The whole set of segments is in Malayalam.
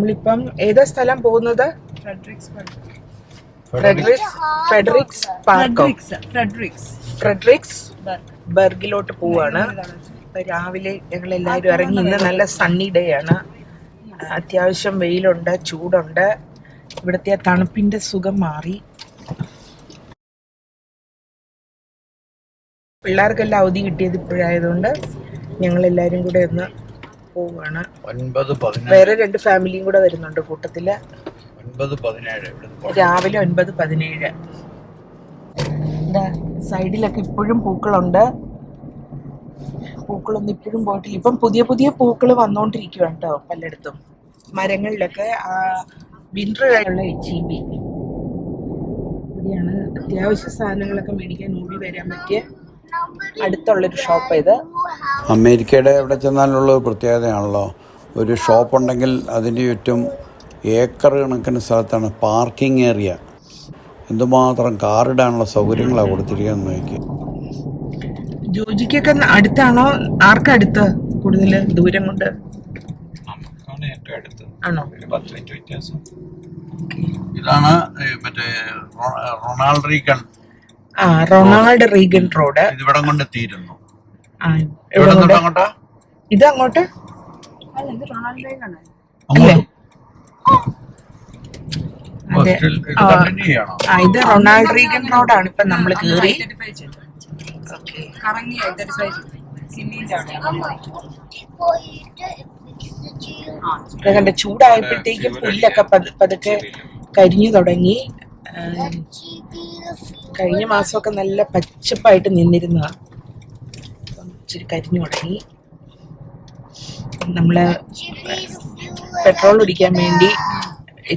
നമ്മളിപ്പം ഏതാ സ്ഥലം പോകുന്നത്? ഫ്രെഡറിക്സ് ബർഗിലോട്ട് പോവാണ്. രാവിലെ ഞങ്ങൾ എല്ലാവരും ഇറങ്ങി. ഇന്ന് നല്ല സണ്ണി ഡേ ആണ്. അത്യാവശ്യം വെയിലുണ്ട്, ചൂടുണ്ട്. ഇവിടുത്തെ തണുപ്പിന്റെ സുഖം മാറി. പിള്ളേർക്കെല്ലാം അവധി കിട്ടിയത് ഇപ്പോഴായതുകൊണ്ട് ഞങ്ങൾ എല്ലാവരും കൂടെ ഒന്ന് പോവാണ്. വേറെ 2 ഫാമിലിയും കൂടെ വരുന്നുണ്ട് കൂട്ടത്തില്. രാവിലെ 9:17. സൈഡിലൊക്കെ ഇപ്പോഴും പൂക്കളുണ്ട്. പൂക്കളൊന്നും ഇപ്പോഴും പോയിട്ടില്ല. ഇപ്പം പുതിയ പുതിയ പൂക്കൾ വന്നോണ്ടിരിക്കുകയാണ് കേട്ടോ പലയിടത്തും. മരങ്ങളിലൊക്കെ വിന്റർ ആയുള്ള HEB. ഇവിടെയാണ് അത്യാവശ്യ സാധനങ്ങളൊക്കെ മേടിക്കാൻ ഓടി വരാൻ പറ്റിയ അടുത്തുള്ളൊരു ഷോപ്പ് ഇത്. അമേരിക്കയുടെ എവിടെ ചെന്നാലുള്ള ഒരു പ്രത്യേകതയാണല്ലോ. ഒരു ഷോപ്പ് ഉണ്ടെങ്കിൽ അതിൻ്റെ ചുറ്റും ഏക്കർ കണക്കിന് സ്ഥലത്താണ് പാർക്കിംഗ് ഏരിയ. എന്തുമാത്രം കാറിടാനുള്ള സൗകര്യങ്ങളാണ് കൊടുത്തിരിക്കുന്നത് നോക്കി. ജോജിക്കൊക്കെ അടുത്താണോ? ആർക്കടുത്ത്? കൂടുതൽ ദൂരം കൊണ്ട് ആണോ? ഇതാണ് മറ്റേ റൊണാൾഡ് റീഗൻ റോഡ്. ഇതിവിടം കൊണ്ട് തീരുന്നു. ഇത് അങ്ങോട്ട് ഇത് റൊണാൾഡ് റീഗൻ റോഡാണ്. ഇപ്പൊ നമ്മള് കേറി കണ്ട. ചൂടായപ്പോഴത്തേക്കും പുല്ലൊക്കെ പതുക്കെ കരിഞ്ഞു തുടങ്ങി. കഴിഞ്ഞ മാസമൊക്കെ നല്ല പച്ചപ്പായിട്ട് നിന്നിരുന്ന ഇച്ചിരി കരിഞ്ഞു തുടങ്ങി. നമ്മള് പെട്രോൾ അടിക്കാൻ വേണ്ടി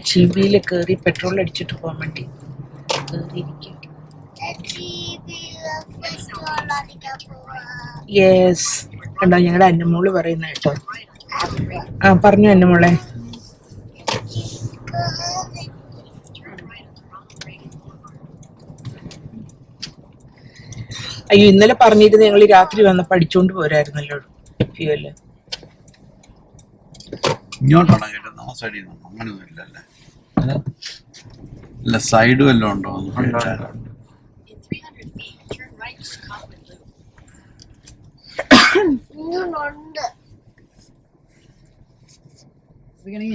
HEBയിൽ കയറി പെട്രോൾ അടിച്ചിട്ട് പോകാൻ വേണ്ടി കയറിയിരിക്കും. യെസ്, കണ്ടോ ഞങ്ങളുടെ അന്നമോള് പറയുന്ന കേട്ടോ. പറഞ്ഞു അന്നമോളെ. അയ്യോ, ഇന്നലെ പറഞ്ഞിരുന്നു ഞങ്ങൾ രാത്രി വന്ന് പഠിച്ചോണ്ട് പോരായിരുന്നല്ലോ ഫ്യൂവല്. ഇങ്ങോട്ടാണോ കേട്ടത്? ആ സൈഡിൽ നിന്നോ? അങ്ങനെയൊന്നും ഇല്ലല്ലേ. അല്ല, സൈഡ് വല്ലതും ഉണ്ടോ?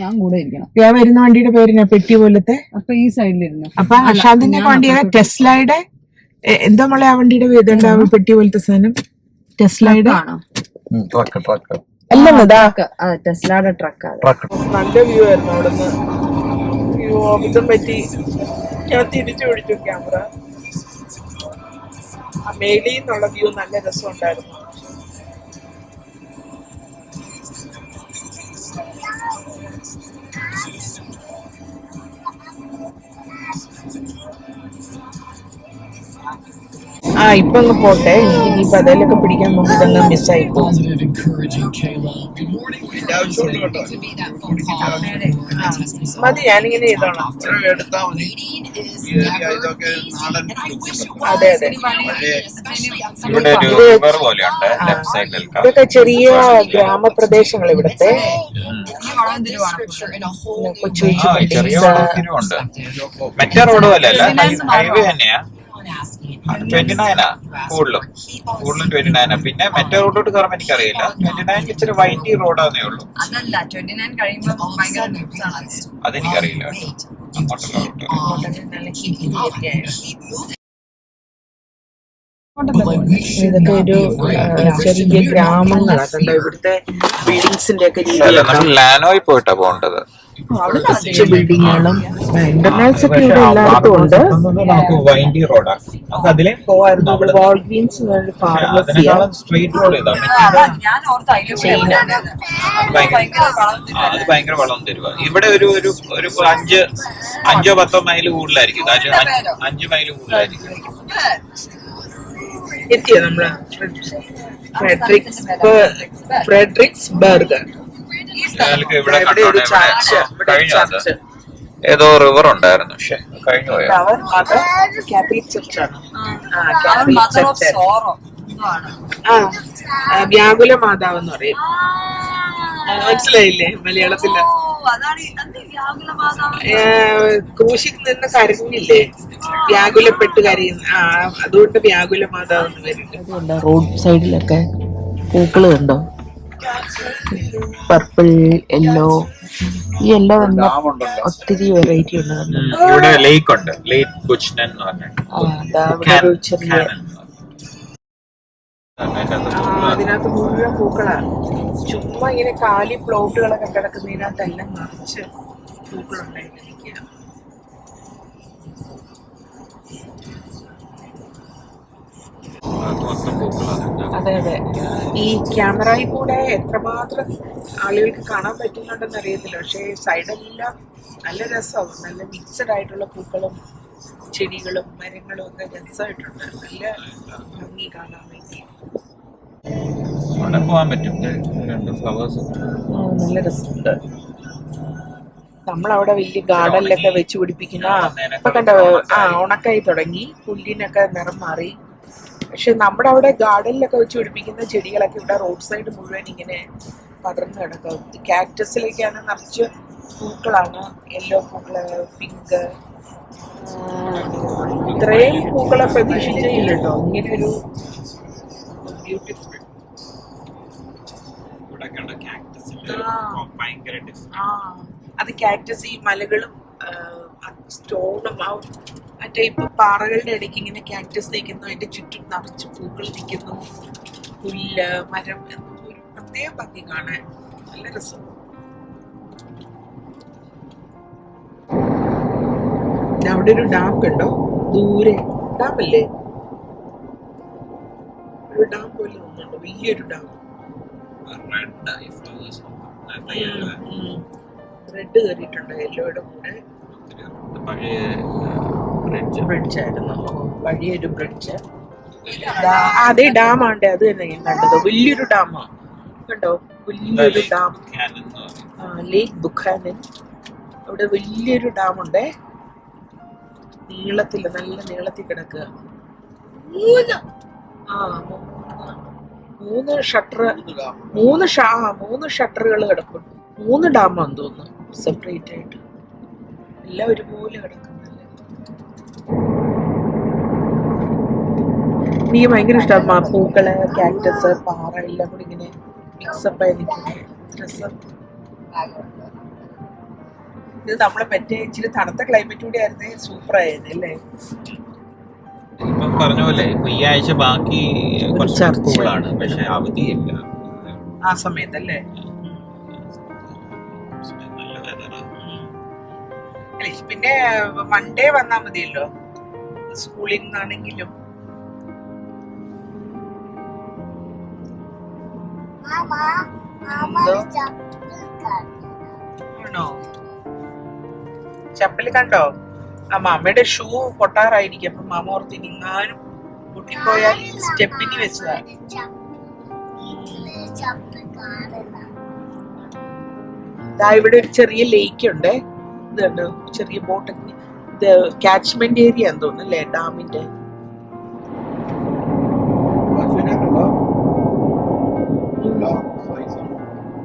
ഞാൻ കൂടെ ഇരിക്കണം. ഞാൻ വരുന്ന വണ്ടിയുടെ പേരിനാ പെട്ടി പോലത്തെ. അപ്പൊ ഈ സൈഡിലിരുന്നു. അപ്പൊ അശാന്തിന്റെ വണ്ടിയാണ് ടെസ്ലയുടെ. എന്താ മോളെ ആ വണ്ടിയുടെ പേരുണ്ടാവും? പെട്ടി പോലത്തെ സാധനം ടെസ്ലയുടെ ആണോ? അല്ലതാ ടെസ്ലയുടെ ട്രക്ക്. നല്ല വ്യൂ ആയിരുന്നു അവിടുന്ന്. അബദ്ധം പറ്റി ഞാൻ തിരിച്ചു പിടിച്ചു ക്യാമറ. ആ മേലിൽ നിന്നുള്ള വ്യൂ നല്ല രസമുണ്ടായിരുന്നു. ഇപ്പൊ അങ്ങ് പോട്ടെ. എനിക്ക് ഇനിയിപ്പോ അതിലൊക്കെ പിടിക്കാൻ പോകുമ്പോൾ ഇതങ്ങ് മിസ്സായി പോകും. മതി, ഞാനിങ്ങനെ ചെയ്തോളാം. അതെ അതെ. ഇതൊക്കെ ചെറിയ ഗ്രാമപ്രദേശങ്ങൾ ഇവിടുത്തെ. കൊച്ചു കൊച്ചു മറ്റേ റോഡ് പോലെ ഹൈവേ തന്നെയാ. 29 കൂടുതലും 29. പിന്നെ മറ്റേ റോഡോട്ട് കയറുമ്പോൾ എനിക്കറിയില്ല. 29 ഇച്ചിരി വൈൻഡി റോഡാന്നേ ഉള്ളൂ. അതെനിക്കറിയില്ല. ഇതൊക്കെ ഒരു ചെറിയ ഗ്രാമങ്ങളാണ് ഇവിടുത്തെ ബിൽഡിങ്സിന്റെ ഒക്കെ രീതി. നമ്മൾ ലാനോയിൽ പോയിട്ടാ പോകേണ്ടത്. ബിൽഡിങ്ങുകളും ഇന്റർനെറ്റ്സ് ഒക്കെ ഇവിടെ എല്ലായിടത്തും ഉണ്ട്. വൈൻഡി റോഡാണ്. നമുക്ക് അതിലേ പോവായിരുന്നു. വാൾഗ്രീൻസ് ഫാർമസിയാണ്. സ്ട്രീറ്റ് റോഡ് ഇതാണ്. അത് ഭയങ്കര വളം തരുക. ഇവിടെ ഒരു 5-10 മൈൽ കൂടുതലായിരിക്കും. 5 മൈൽ കൂടുതലായിരിക്കും. എത്തിയോ നമ്മള് ഫ്രെഡറിക്സ് ബർഗർ. ഇവിടെ ഏതോ റിവർ ഉണ്ടായിരുന്നു, പക്ഷെ കഴിഞ്ഞു പോയോ? വ്യാകുല മാതാവ് എന്ന് പറയും. മനസ്സിലായില്ലേ മലയാളത്തില്? ക്രൂശിൽ നിന്ന് കരഞ്ഞില്ലേ, വ്യാകുലപ്പെട്ട് കരയുന്ന. അതുകൊണ്ട് വ്യാകുല മാതാവ് എന്ന് വരുന്നുണ്ട്. റോഡ് സൈഡിലൊക്കെ പൂക്കള് കണ്ടോ, പർപ്പിൾ, യെല്ലോ. ഈ യെല്ലോ തന്നെ ഒത്തിരി വെറൈറ്റി ഉണ്ട്. ഇവിടെ ലേക്ക് ഉണ്ട്, ലേക്ക് ബുച്ച്നൻ എന്ന് പറഞ്ഞിട്ട്. ചെറിയ അതിനകത്ത് മുഴുവൻ പൂക്കളാണ്. ചുമ്മാ ഇങ്ങനെ കാലി പ്ലോട്ടുകളൊക്കെ കിടക്കുന്നതിനകത്തെല്ലാം നിറച്ച് പൂക്കളുണ്ടായിരിക്കുക. അതെ അതെ, ഈ ക്യാമറയിൽ കൂടെ എത്രമാത്രം ആളുകൾക്ക് കാണാൻ പറ്റുന്നുണ്ടെന്ന് അറിയത്തില്ല. പക്ഷേ സൈഡെല്ലാം നല്ല രസമാവും. നല്ല മിക്സഡ് ആയിട്ടുള്ള പൂക്കളും ചെടികളും മരങ്ങളും ഒക്കെ രസമായിട്ടുണ്ട്. നല്ല ഭംഗി കാണാൻ വേണ്ടി. പോവാൻ പറ്റും, ഫ്ലവേഴ്സ് നല്ല രസമുണ്ട്. നമ്മളവിടെ വലിയ ഗാർഡനിലൊക്കെ വെച്ച് പിടിപ്പിക്കുന്ന ഇപ്പൊ കണ്ടോ, ഉണക്കായി തുടങ്ങി, പുല്ലിനൊക്കെ നിറം മാറി. പക്ഷെ നമ്മുടെ അവിടെ ഗാർഡനിലൊക്കെ വെച്ച് പിടിപ്പിക്കുന്ന ചെടികളൊക്കെ ഇവിടെ റോഡ് സൈഡ് മുഴുവൻ ഇങ്ങനെ പടർന്നു കിടക്കും. കാക്ടസിലേക്കാണ് നിറച്ച് പൂക്കളാണ്, യെല്ലോ പൂക്കള്, പിങ്ക്. ഇത്രയും പൂക്കളെ പ്രതീക്ഷിച്ചേ ഇല്ല കേട്ടോ, ഇങ്ങനെ ഒരു ബ്യൂട്ടിഫുൾ. അത് കാക്ടസ്, ഈ മലകളും സ്റ്റോണും ആ ടൈപ്പ് പാറകളുടെ ഇടയ്ക്ക് ഇങ്ങനെ കാക്ടസ് നിൽക്കുന്നു, അതിന്റെ ചുറ്റും നിറച്ച് പൂക്കൾ നിൽക്കുന്നു, പുല്ല്, മരം. ഒരു പ്രത്യേക ഭംഗി കാണാൻ, നല്ല രസം. അവിടെ ഒരു ഡാം കണ്ടോ, ദൂരെ ഡാമല്ലേ, ഒരു ഡാം പോലെ തോന്നുന്നുണ്ട്, വലിയൊരു ഡാം. റെഡ് കയറിയിട്ടുണ്ട് യെല്ലോയുടെ കൂടെ. ബ്രിഡ്ജായിരുന്നു, വഴിയൊരു ബ്രിഡ്ജ്. അതേ ഡാമാണ്ട്, അത് തന്നെ ഞാൻ കണ്ടത്. വലിയൊരു ഡാമാണ് കണ്ടോ, വലിയൊരു ഡാം, ലേക്ക് ബുഖാനൻ. അവിടെ വലിയൊരു ഡാമുണ്ടേ, നീളത്തില്, നല്ല നീളത്തിൽ കിടക്കുക. മൂന്ന് ഷട്ടറുകൾ കിടക്കും. 3 ഡാമാന്ന് തോന്നുന്നു, സെപ്പറേറ്റ് ആയിട്ട്. എല്ലാം ഒരുപോലെ കിടക്കുന്നില്ല. എനിക്ക് ഭയങ്കര ഇഷ്ടമാണ് പൂക്കള്, കാക്ടസ്, പാറ എല്ലാം കൂടി ഇങ്ങനെ മിക്സപ്പ് ആയി നിൽക്കുന്നത്. രസം. ഇത് നമ്മളെ മറ്റേ ഇച്ചിരി തണുത്ത ക്ലൈമറ്റ് കൂടി ആയിരുന്നേ സൂപ്പർ ആയിരുന്നു അല്ലേ. ഇപ്പം പറഞ്ഞ പോലെ ഇപ്പൊ ഈ ആഴ്ച ബാക്കി കുറച്ച് സ്കൂളാണ്, പക്ഷെ അവധിയില്ല ആ സമയത്തല്ലേ. പിന്നെ മൺഡേ വന്നാ മതിയല്ലോ സ്കൂളിൽ നിന്നാണെങ്കിലും. ആണോ, ചപ്പല് കണ്ടോ? ആ മാമയുടെ ഷൂ പൊട്ടാറായിരിക്കും. അപ്പൊ മാമ ഓർത്ത് നിങ്ങാനും പൊട്ടിപ്പോയാൽ സ്റ്റെപ്പിന് വെച്ചതാ. ഇവിടെ ഒരു ചെറിയ ലേക്ക് ഉണ്ട്, ഇതുണ്ട്, ചെറിയ ബോട്ട്. ഇത് കാച്ച്മെന്റ് ഏരിയ എന്ന് തോന്നുന്നു അല്ലേ, ഡാമിന്റെ.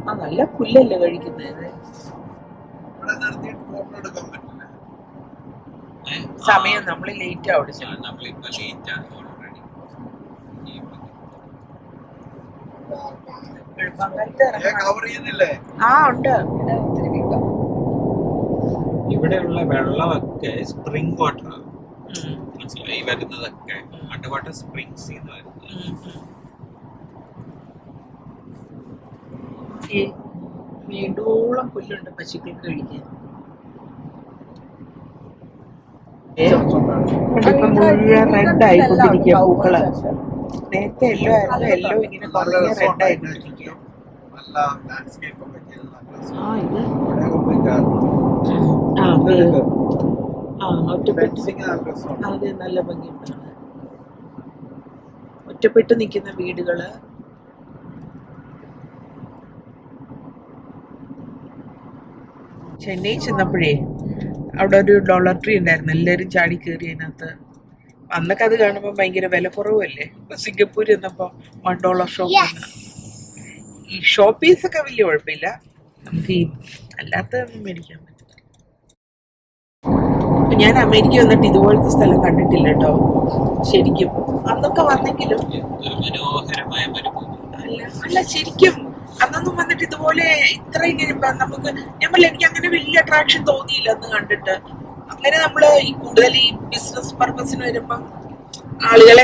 ആ നല്ല പുല്ലല്ലേ കഴിക്കുന്നത്. സമയം നമ്മൾ ലേറ്റ് ആവും. ഉണ്ട്. ഇവിടെയുള്ള വെള്ളമൊക്കെ സ്പ്രിംഗ് വാട്ടർ, മനസ്സിലായി, വരുന്നതൊക്കെ അണ്ടർ വാട്ടർ സ്പ്രിങ്സ് വീടോളം പുല്ലുണ്ട് പശുക്കൾക്ക് കഴിക്കാൻ. ഇപ്പൊ മുഴുവൻ റെഡ് ആയിക്കൊണ്ടിരിക്കുക പൂക്കള്. നേരത്തെ യെല്ലോ ആയിരുന്നു, യെല്ലോ ഇങ്ങനെ കുറഞ്ഞ റെഡ് ആയിക്കൊണ്ടിരിക്കുക. അതെ, നല്ല ഭംഗിയുണ്ട്. ഒറ്റപ്പെട്ട് നിൽക്കുന്ന വീടുകള്. ചെന്നൈ ചെന്നപ്പോഴേ അവിടെ ഒരു ഡോളർ ട്രീ ഉണ്ടായിരുന്നു, എല്ലാവരും ചാടി കയറി അതിനകത്ത്. അന്നൊക്കെ അത് കാണുമ്പോൾ ഭയങ്കര വില കുറവല്ലേ. ഇപ്പൊ സിംഗപ്പൂർ ചെന്നപ്പോ $1 ഷോപ്പ്. ഈ ഷോപ്പീസ് ഒക്കെ വലിയ കുഴപ്പമില്ല, നമുക്ക് ഈ അല്ലാത്ത മേടിക്കാൻ പറ്റില്ല. ഞാൻ അമേരിക്ക വന്നിട്ട് ഇതുപോലത്തെ സ്ഥലം കണ്ടിട്ടില്ല കേട്ടോ ശരിക്കും. അന്നൊക്കെ വന്നെങ്കിലും മനോഹരമായ മരുഭൂമി. അല്ല ശരിക്കും അന്നൊന്നും വന്നിട്ട് ഇതുപോലെ ഇത്ര ഇങ്ങനെ നമുക്ക് എനിക്ക് അങ്ങനെ വലിയ അട്രാക്ഷൻ തോന്നിയില്ല അന്ന് കണ്ടിട്ട്. അങ്ങനെ നമ്മള് ഈ കൂടുതൽ ഈ ബിസിനസ് പർപ്പസിന് വരുമ്പോ ആളുകളെ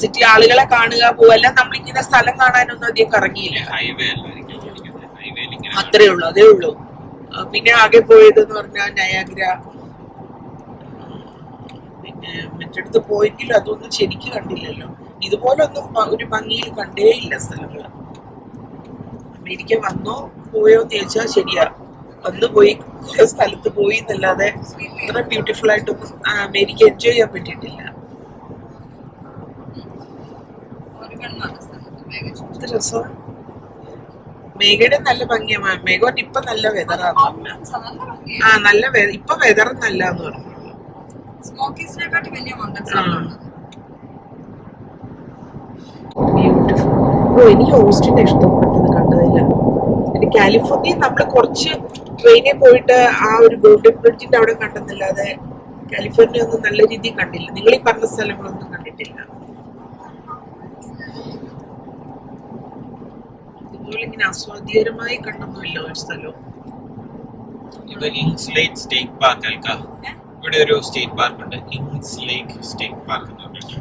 സിറ്റി ആളുകളെ കാണുക പോവല്ല, നമ്മളിങ്ങനെ സ്ഥലം കാണാനൊന്നും അധികം കറങ്ങിയില്ല. ഹൈവേ അത്രേ ഉള്ളൂ, അതേ ഉള്ളൂ. പിന്നെ ആകെ പോയത് എന്ന് പറഞ്ഞാൽ നയാഗ്ര, പിന്നെ മറ്റടുത്ത് പോയെങ്കിലും അതൊന്നും ശരിക്കും കണ്ടില്ലല്ലോ. ഇതുപോലെ ഒന്നും ഒരു ഭംഗിയിൽ കണ്ടേയില്ല സ്ഥലങ്ങള്. അമേരിക്ക വന്നോ പോയോ എന്ന് ചോദിച്ചാൽ ശരിയാ, വന്നു പോയി കുറെ സ്ഥലത്ത് പോയി എന്നല്ലാതെ ഇത്ര ബ്യൂട്ടിഫുൾ ആയിട്ടൊന്നും അമേരിക്ക എൻജോയ് ചെയ്യാൻ പറ്റിയിട്ടില്ല. എന്ത് രസമാണ്. മേഘയുടെ നല്ല ഭംഗിയാണ്. മേഘോട്ട് ഇപ്പൊ നല്ല വെതറാന്ന് പറഞ്ഞു. നല്ല ഇപ്പൊ വെതർ നല്ലാന്ന് പറഞ്ഞു. ബ്യൂട്ടിഫുൾ. എനിക്ക് ഓസ്റ്റിനെ ഇഷ്ടപ്പെട്ടത് കണ്ടതില്ല. പിന്നെ കാലിഫോർണിയ നമ്മൾ കുറച്ച് ട്രെയിനിൽ പോയിട്ട് ആ ഒരു ഗോൾഡൻ ബ്രിഡ്ജിന്റെ അവിടെ കണ്ടെന്നല്ലാതെ കാലിഫോർണിയ ഒന്നും നല്ല രീതിയിൽ കണ്ടില്ല. നിങ്ങൾ ഈ പറഞ്ഞ സ്ഥലങ്ങളൊന്നും കണ്ടിട്ടില്ല. ഇതുപോലെ ഇങ്ങനെ ആസ്വാദ്യകരമായി കണ്ടൊന്നുമില്ല ഒരു സ്ഥലവും. ഇത് ഇങ്സ് ലേക്ക് സ്റ്റേറ്റ് പാർക്ക് അൽക്ക. ഇവിടെ ഒരു സ്റ്റേറ്റ് പാർക്ക് ഉണ്ട്, ഇങ്സ് ലേക്ക് സ്റ്റേറ്റ് പാർക്ക് എന്ന് പറഞ്ഞിട്ട്.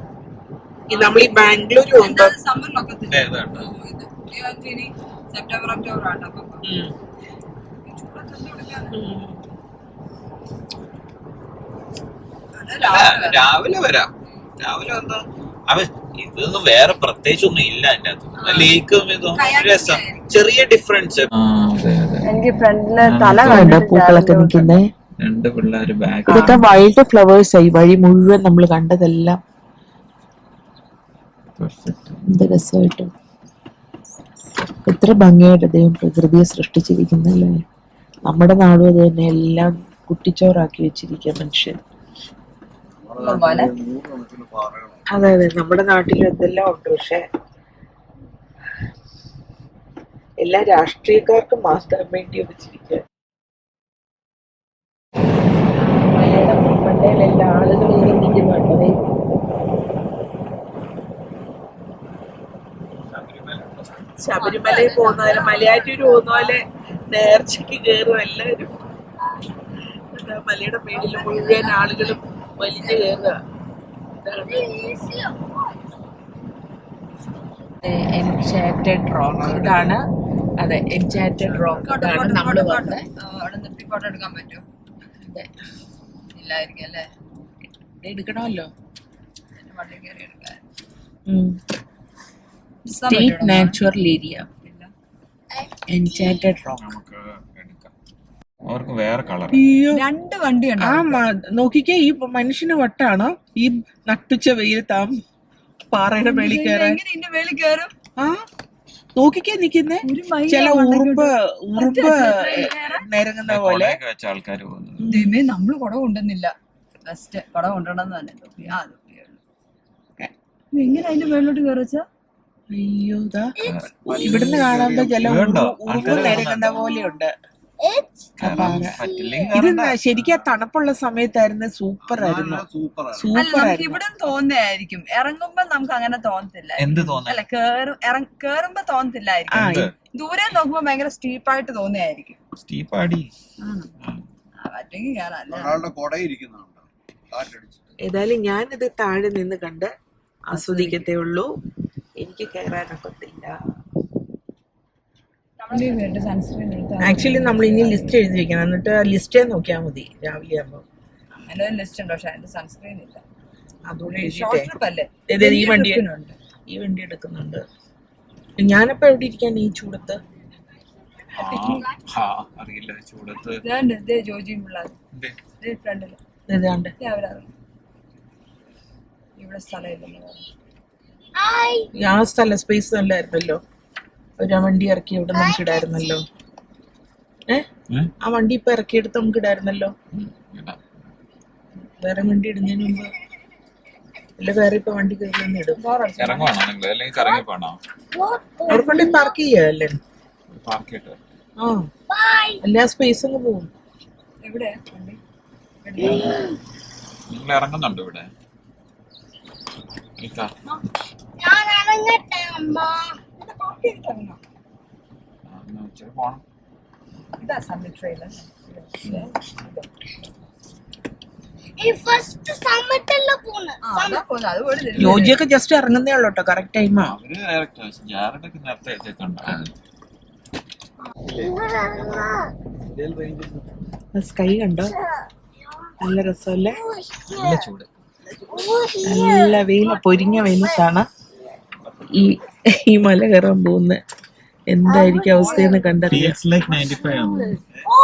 നമ്മൾ ഈ ബാംഗ്ലൂർ പോകുമ്പോ സെപ്റ്റംബർ ഒക്ടോബർ ആണ്. രാവിലെ വരാം. രാവിലെ വന്നാ ഇതൊന്നും വേറെ പ്രത്യേകിച്ച് ഒന്നും ഇല്ല അതിന്റെ അകത്ത്. ലേക്കും ഇതും രസം, ചെറിയ ഡിഫറൻസ്. എനിക്ക് ഫ്രണ്ടില് തല പൂക്കളൊക്കെ നിൽക്കുന്നേ. രണ്ട് പിള്ളേര് ബാഗ്. ഇതൊക്കെ വൈൽഡ് ഫ്ലവേഴ്സ് ആയി വഴി മുഴുവൻ നമ്മൾ കണ്ടതെല്ലാം. എന്ത് രസമായിട്ട്, എത്ര ഭംഗിയായിട്ട് ദൈവം പ്രകൃതിയെ സൃഷ്ടിച്ചിരിക്കുന്നല്ലേ. നമ്മുടെ നാടും അത് തന്നെ, എല്ലാം കുട്ടിച്ചോറാക്കി വെച്ചിരിക്കുക മനുഷ്യൻ. അതെ അതെ, നമ്മുടെ നാട്ടിലും എന്തെല്ലാം ഉണ്ട്. പക്ഷെ എല്ലാ രാഷ്ട്രീയക്കാർക്കും മാത്രം വേണ്ടി വെച്ചിരിക്കുക. മണ്ടയിലെല്ലാ ആളുകളും ഇങ്ങനെ നിൽക്കുന്നുണ്ടേ. ശബരിമലയിൽ പോകുന്ന പോലെ, മലയാറ്റൂര് പോകുന്ന പോലെ നേർച്ചയ്ക്ക് കയറും എല്ലാവരും. മലയുടെ മേളിൽ മുഴുവൻ ആളുകളും വലിഞ്ഞു കയറുക. എൻചാറ്റഡ് റോക്ക് ഇതാണ്. അതെ, എൻചാറ്റഡ് റോക്ക് ഇതാണ് നമ്മൾ വന്നത്. അവിടെ നിർത്തി ഫോട്ടോ എടുക്കാൻ പറ്റുമോ? ഇല്ലായിരിക്കും അല്ലേ? എടുക്കണമല്ലോ. വണ്ടി കയറി എടുക്കാൻ സ്റ്റേറ്റ് നാച്ചുറൽ ഏരിയ എൻചാറ്റഡ് റോക്ക്. അവർക്ക് വേറെ കളർ. രണ്ട് വണ്ടിയുണ്ട്. നോക്കിക്കേ, ഈ മനുഷ്യന് വട്ടാണോ ഈ നട്ടുച്ച വെയിലത്ത് പാറയുടെ മേളിൽ കയറാൻ? നോക്കിക്കേ നിക്കുന്നേ, ചില ഉറുമ്പ് നിരങ്ങുന്ന പോലെ. നമ്മള് കുട കൊണ്ടുവന്നില്ല. ബെസ്റ്റ് കുട കൊണ്ടുവരണമെന്ന് തന്നെ. എങ്ങനെ അതിന്റെ മേളിലോട്ട് കയറിച്ച? അയ്യോ, ഇവിടുന്ന് കാണുമ്പോ ചില ഉറുമ്പ് നിരങ്ങുന്ന പോലെയുണ്ട്. ഇത് ശരിക്കും തണുപ്പുള്ള സമയത്തായിരുന്നു. സൂപ്പർ ആയിരുന്നു. ഇവിടെ തോന്നുന്നതായിരിക്കും, ഇറങ്ങുമ്പോ നമുക്ക് അങ്ങനെ തോന്നത്തില്ല. അല്ല, കേറുമ്പോ തോന്നത്തില്ലായിരിക്കും. ദൂരെ നോക്കുമ്പോ ഭയങ്കര സ്റ്റീപ്പായിട്ട് തോന്നിയായിരിക്കും. ഏതായാലും ഞാനിത് താഴെ നിന്ന് കണ്ട് ആസ്വദിക്കത്തേ ഉള്ളൂ. എനിക്ക് കയറാനൊക്കത്തില്ല. ആക്ച്വലി നമ്മൾ ഇനി ലിസ്റ്റ് എഴുതി വെക്കണം, എന്നിട്ട് ലിസ്റ്റേ നോക്കിയാൽ മതി രാവിലെ ആകുമ്പോൾ. അങ്ങനെ ലിസ്റ്റ് ഉണ്ട്, പക്ഷെ അതിന്റെ സൺസ്ക്രീൻ ഇല്ല. അതുകൊണ്ട് ഈ വണ്ടി എടുക്കുന്നുണ്ട്. ഞാനപ്പോ എവിടെ ഇരിക്കാൻ ഈ ചൂടത്ത്? അറിയില്ല, ചൂടത്ത് ജോജിയും പിള്ളേർ ഫ്രണ്ടില് ഇവിടെ സ്ഥലമില്ലല്ലോ. ആ സ്ഥലം സ്പേസ് നല്ലായിരുന്നല്ലോ. ഒരു വണ്ടി ഇറക്കി ഇവിടെ നമുക്ക് ഇടായിരുന്നല്ലോ. ആ വണ്ടി ഇപ്പൊ ഇറക്കിയെടുത്ത് നമുക്ക് ഇടായിരുന്നല്ലോ. വേറെ വണ്ടി ഇടുന്നതിന് മുമ്പ് അല്ല, വേറെ ഇപ്പൊ വണ്ടി കയറി ഇടും. അവർക്കൊണ്ടി പാർക്ക് ചെയ്യല്ലേ? ആ എല്ലാ സ്പേസും പോകും. എവിടെ വണ്ടി? നിങ്ങൾ ഇറങ്ങുന്നുണ്ടോ ഇവിടെ? ഇക്കാ. എന്നാ ഇച്ചിരി പോണം. ഇതാ സമ്മി ട്രെയിലർ. അതാ പോകുന്നത്. അത് പോലും തരില്ല. യോജിയൊക്കെ ജസ്റ്റ് ഇറങ്ങുന്നേ ഉള്ളൂ കേട്ടോ. കറക്റ്റ് ടൈമാ. അവര് ഡയറക്റ്റ് ജാരഡൊക്കെ നേരത്തെ എത്തിയിട്ടുണ്ടാവും. സ്കൈ കണ്ടോ? നല്ല രസമല്ലേ? നല്ല ചൂട്. നല്ല വെയില, പൊരിഞ്ഞ വെയിലത്താണ് ഈ മല കയറാൻ പോകുന്നത്. എന്തായിരിക്കും അവസ്ഥയെന്ന് കണ്ടറിയാം. Feels like 95 ആണ്.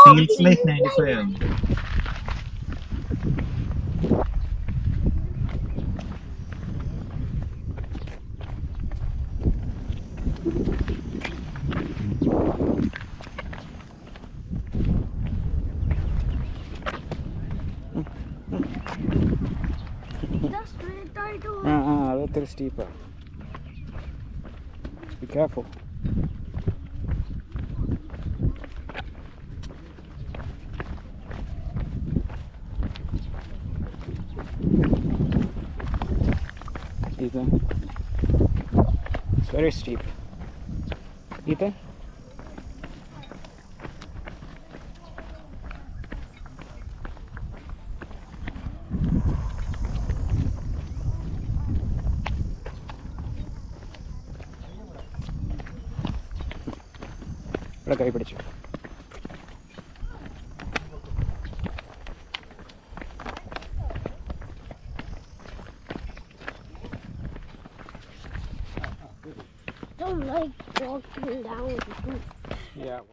Feels like 95 ആണ്. അതൊത്തിരി സ്റ്റീപ്പാണ്. Be careful. Ethan. It's very steep. Ethan? ഇവിടെ കൈ പിടിച്ചു. Don't like walking down with the group. Yeah.